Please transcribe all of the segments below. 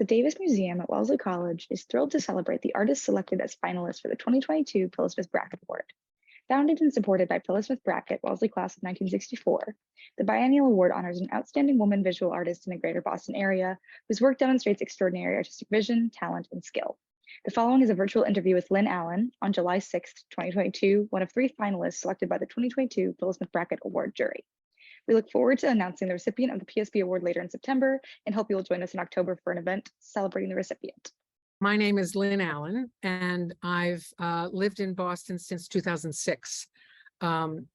The Davis Museum at Wellesley College is thrilled to celebrate the artists selected as finalists for the 2022 Prilla Smith Brackett Award. Founded and supported by Prilla Smith Brackett, Wellesley class of 1964, the biennial award honors an outstanding woman visual artist in the greater Boston area whose work demonstrates extraordinary artistic vision, talent, and skill. The following is a virtual interview with Lynne Allen on July 6, 2022, one of 3 finalists selected by the 2022 Prilla Smith Brackett Award jury. We look forward to announcing the recipient of the PSB Award later in September and hope you will join us in October for an event celebrating the recipient. My name is Lynne Allen, and I've lived in Boston since 2006. And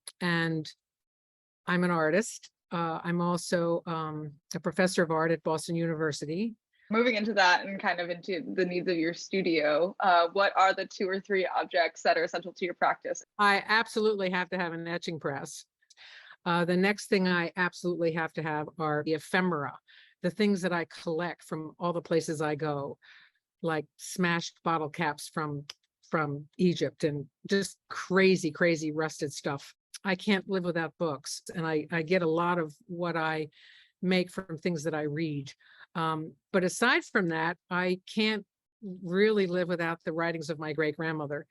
I'm an artist. I'm also a professor of art at Boston University. Moving into that and kind of into the needs of your studio, what are the 2 or 3 objects that are essential to your practice? I absolutely have to have an etching press. The next thing I absolutely have to have are the ephemera, the things that I collect from all the places I go, like smashed bottle caps from Egypt and just crazy, crazy rusted stuff. I can't live without books, and I get a lot of what I make from things that I read. But aside from that, I can't really live without the writings of my great-grandmother.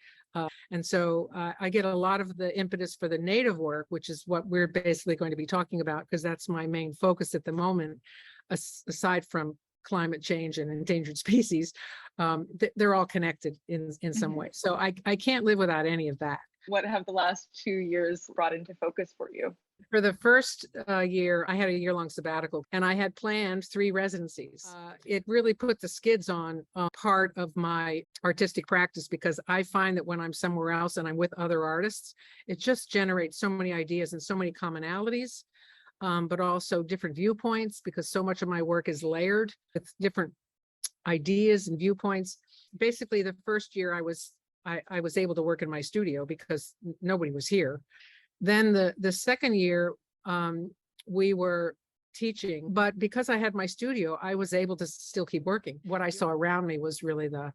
And so I get a lot of the impetus for the native work, which is what we're basically going to be talking about, because that's my main focus at the moment, aside from climate change and endangered species. They're all connected in some way. So I can't live without any of that. What have the last 2 years brought into focus for you? For the first year, I had a year-long sabbatical, and I had planned 3 residencies. It really put the skids on part of my artistic practice, because I find that when I'm somewhere else and I'm with other artists, it just generates so many ideas and so many commonalities, but also different viewpoints, because so much of my work is layered with different ideas and viewpoints. Basically, the first year I was able to work in my studio because nobody was here. Then the second year, we were teaching, but because I had my studio, I was able to still keep working. What I saw around me was really the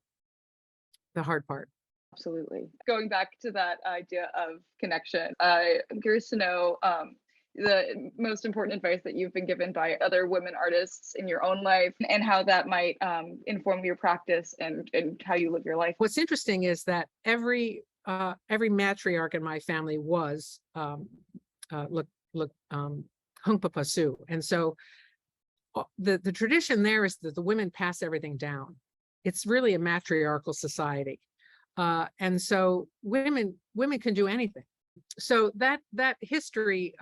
hard part. Absolutely. Going back to that idea of connection, I'm curious to know the most important advice that you've been given by other women artists in your own life, and how that might inform your practice and how you live your life. What's interesting is that every matriarch in my family was Hunkpapa Sioux. And so the tradition there is that the women pass everything down. It's really a matriarchal society. And so women can do anything. So that history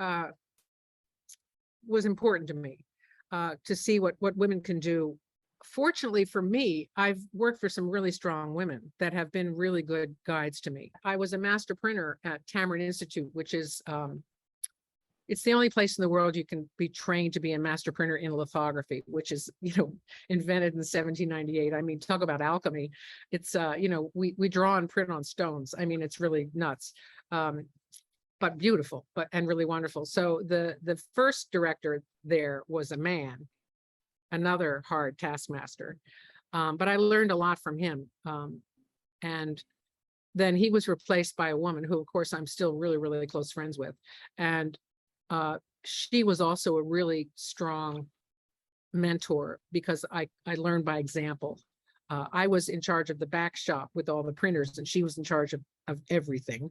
was important to me, to see what women can do. Fortunately for me, I've worked for some really strong women that have been really good guides to me. I was a master printer at Tamarind Institute, which is, it's the only place in the world you can be trained to be a master printer in lithography, which is, invented in 1798. I mean, talk about alchemy. It's, we draw and print on stones. I mean, it's really nuts, but beautiful, and really wonderful. So the first director there was a man, another hard taskmaster, but I learned a lot from him. And then he was replaced by a woman who, of course, I'm still really, really close friends with. And she was also a really strong mentor, because I learned by example. I was in charge of the back shop with all the printers, and she was in charge of everything.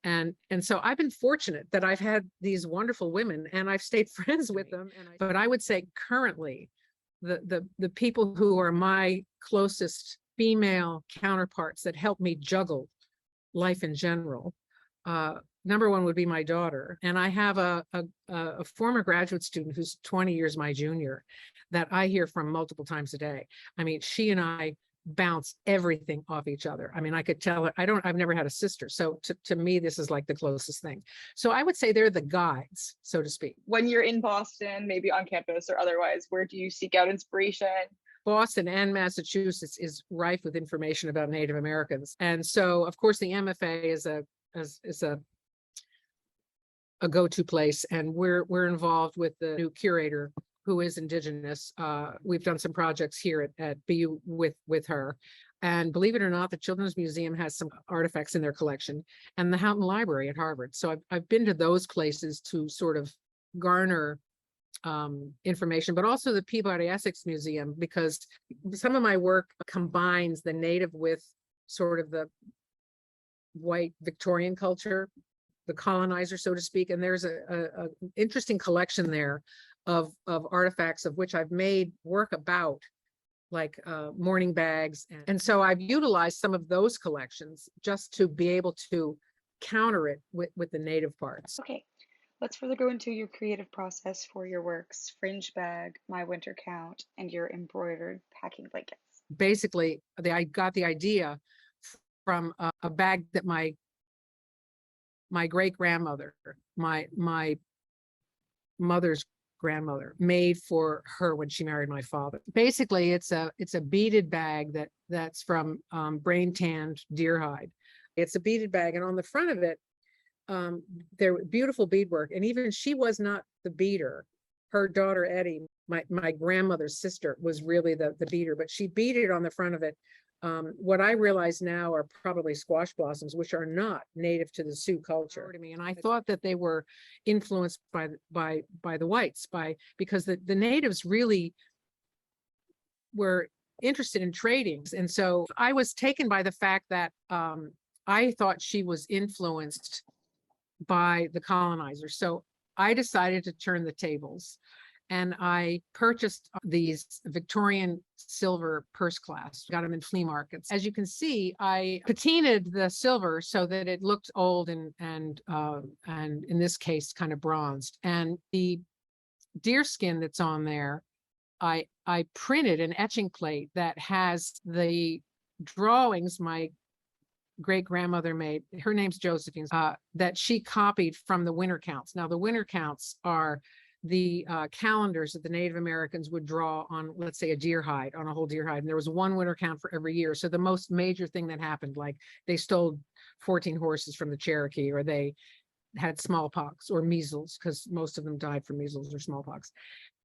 And so I've been fortunate that I've had these wonderful women, and I've stayed friends with them. But I would say currently, the people who are my closest female counterparts that help me juggle life in general, number one would be my daughter. And I have a former graduate student who's 20 years my junior that I hear from multiple times a day. I mean, she and I bounce everything off each other. I mean, I could tell her, I've never had a sister. So to me, this is like the closest thing. So I would say they're the guides, so to speak. When you're in Boston, maybe on campus or otherwise, where do you seek out inspiration? Boston and Massachusetts is rife with information about Native Americans. And so, of course, the MFA is a go-to place. And we're involved with the new curator, who is Indigenous. We've done some projects here at BU with her. And believe it or not, the Children's Museum has some artifacts in their collection, and the Houghton Library at Harvard. So I've been to those places to sort of garner information, but also the Peabody Essex Museum, because some of my work combines the native with sort of the white Victorian culture, the colonizer, so to speak. And there's a interesting collection there of artifacts of which I've made work about, like mourning bags. And so I've utilized some of those collections just to be able to counter it with the native parts. Okay, let's further go into your creative process for your works, Fringe Bag, My Winter Count, and your embroidered packing blankets. Basically, I got the idea from a bag that my great grandmother, my mother's grandmother, made for her when she married my father. Basically, it's a beaded bag that's from brain tanned deer hide. It's a beaded bag, and on the front of it, there beautiful beadwork. And even she was not the beader. Her daughter Eddie, my grandmother's sister, was really the beater, but she beaded on the front of it. What I realize now are probably squash blossoms, which are not native to the Sioux culture to me. And I thought that they were influenced by the whites, because the natives really were interested in trading. And so I was taken by the fact that I thought she was influenced by the colonizers. So I decided to turn the tables. And I purchased these Victorian silver purse clasps, got them in flea markets. As you can see, I patinaed the silver so that it looked old and in this case, kind of bronzed. And the deer skin that's on there, I printed an etching plate that has the drawings my great grandmother made. Her name's Josephine, that she copied from the winter counts. Now, the winter counts are the calendars that the Native Americans would draw on, let's say, a deer hide, on a whole deer hide. And there was one winter count for every year. So the most major thing that happened, like they stole 14 horses from the Cherokee, or they had smallpox or measles, because most of them died from measles or smallpox.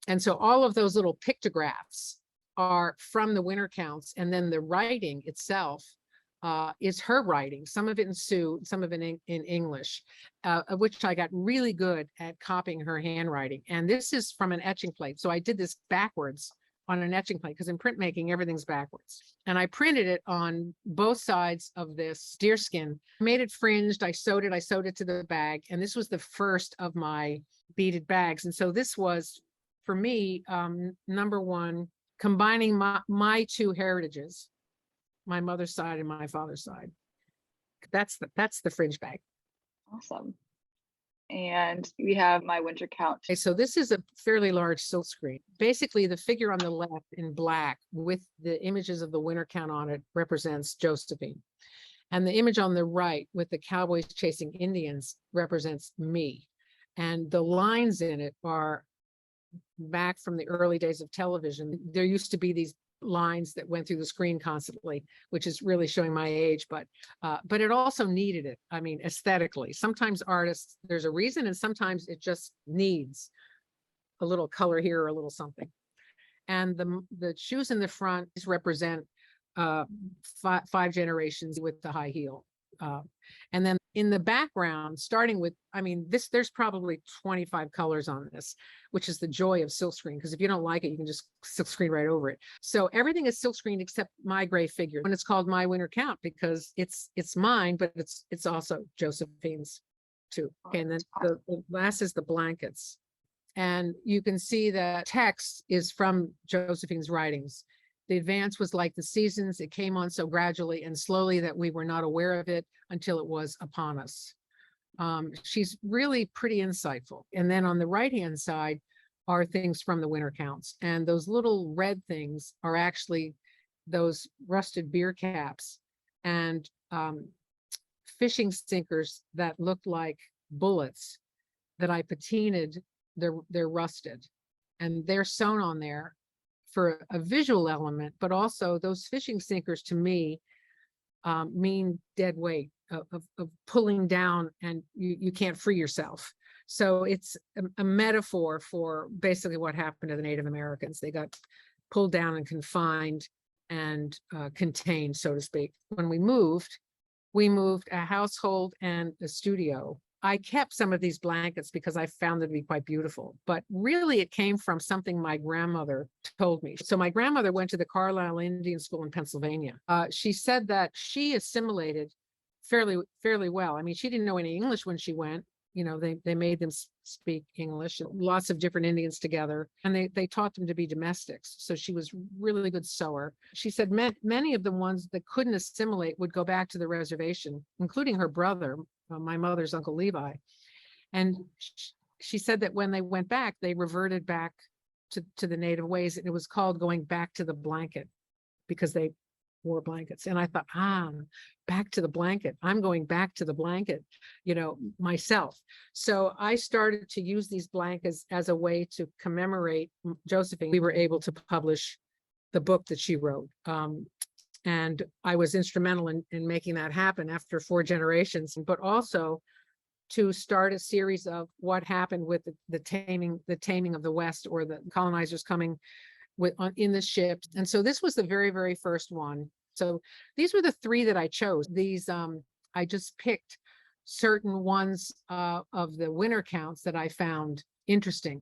And so all of those little pictographs are from the winter counts. And then the writing itself is her writing, some of it in Sioux, some of it in English, of which I got really good at copying her handwriting. And this is from an etching plate. So I did this backwards on an etching plate, because in printmaking, everything's backwards. And I printed it on both sides of this deerskin, made it fringed. I sewed it to the bag. And this was the first of my beaded bags. And so this was, for me, number one, combining my two heritages, my mother's side and my father's side. That's the fringe bag. Awesome. And we have My Winter Count. Okay, so this is a fairly large silk screen. Basically, the figure on the left in black with the images of the winter count on it represents Josephine. And the image on the right with the cowboys chasing Indians represents me. And the lines in it are back from the early days of television. There used to be these lines that went through the screen constantly, which is really showing my age, but it also needed it. I mean, aesthetically, sometimes artists, there's a reason, and sometimes it just needs a little color here or a little something. And the shoes in the front represent five generations with the high heel. And then in the background, starting with, I mean, there's probably 25 colors on this, which is the joy of silkscreen, because if you don't like it, you can just silkscreen right over it. So everything is silkscreened except my gray figure. And it's called My Winter Count because it's mine, but it's also Josephine's too. Okay, and then the last is the blankets. And you can see that text is from Josephine's writings. The advance was like the seasons. It came on so gradually and slowly that we were not aware of it until it was upon us. She's really pretty insightful. And then on the right-hand side are things from the winter counts. And those little red things are actually those rusted beer caps and fishing sinkers that looked like bullets that I patinaed. They're rusted and they're sewn on there for a visual element, but also those fishing sinkers to me mean dead weight of pulling down, and you can't free yourself. So it's a metaphor for basically what happened to the Native Americans. They got pulled down and confined and contained, so to speak. When we moved a household and a studio I kept some of these blankets because I found them to be quite beautiful, but really it came from something my grandmother told me. So my grandmother went to the Carlisle Indian School in Pennsylvania. She said that she assimilated fairly well. I mean, she didn't know any English when she went. You know, they made them speak English, lots of different Indians together, and they taught them to be domestics. So she was really good sewer. She said many of the ones that couldn't assimilate would go back to the reservation, including her brother, my mother's Uncle Levi. And she said that when they went back, they reverted back to the native ways. And it was called going back to the blanket because they wore blankets. And I thought, back to the blanket. I'm going back to the blanket, myself. So I started to use these blankets as a way to commemorate Josephine. We were able to publish the book that she wrote. And I was instrumental in making that happen after 4 generations, but also to start a series of what happened with the taming of the West, or the colonizers coming in the ships. And so this was the very, very first one. So these were the 3 that I chose. These, I just picked certain ones of the winter counts that I found interesting.